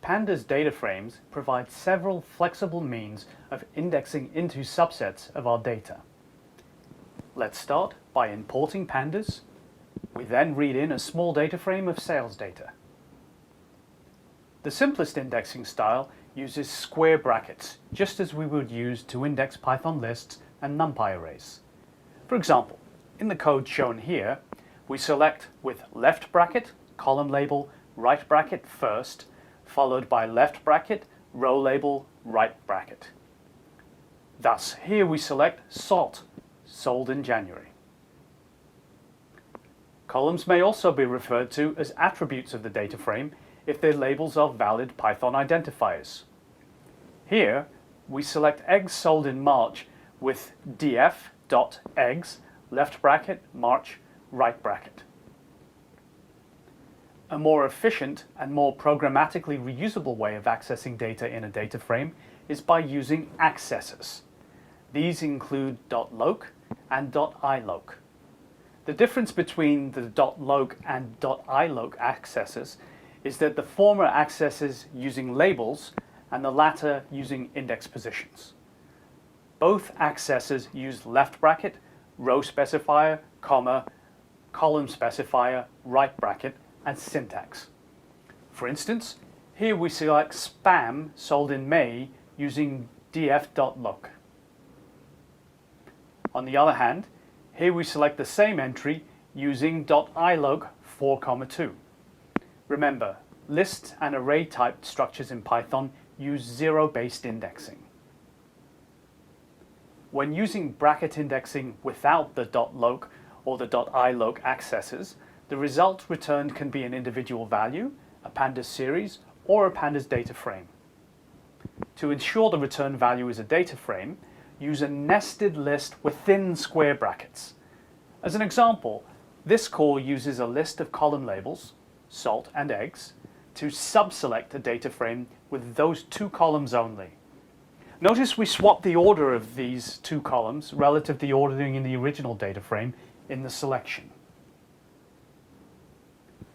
Pandas DataFrames provide several flexible means of indexing into subsets of our data. Let's start by importing pandas. We then read in a small data frame of sales data. The simplest indexing style uses square brackets, just as we would use to index Python lists and NumPy arrays. For example, in the code shown here, we select with left bracket, column label, right bracket first, followed by left bracket, row label, right bracket. Thus, here we select salt, sold in January. Columns may also be referred to as attributes of the data frame if their labels are valid Python identifiers. Here, we select eggs sold in March with df.eggs, left bracket, March, right bracket. A more efficient and more programmatically reusable way of accessing data in a data frame is by using accessors. These include .loc and .iloc. The difference between the .loc and .iloc accessors is that the former accesses using labels and the latter using index positions. Both accessors use left bracket, row specifier, comma, column specifier, right bracket, and syntax. For instance, here we select spam sold in May using df.loc. On the other hand, here we select the same entry using .iloc 4,2. Remember, list and array type structures in Python use zero-based indexing. When using bracket indexing without the .loc or the .iloc accessors, the result returned can be an individual value, a pandas series, or a pandas data frame. To ensure the return value is a data frame, use a nested list within square brackets. As an example, this call uses a list of column labels, salt and eggs, to subselect a data frame with those two columns only. Notice we swapped the order of these two columns relative to the ordering in the original data frame in the selection.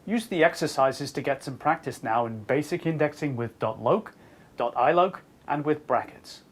Use the exercises to get some practice now in basic indexing with .loc, .iloc, and with brackets.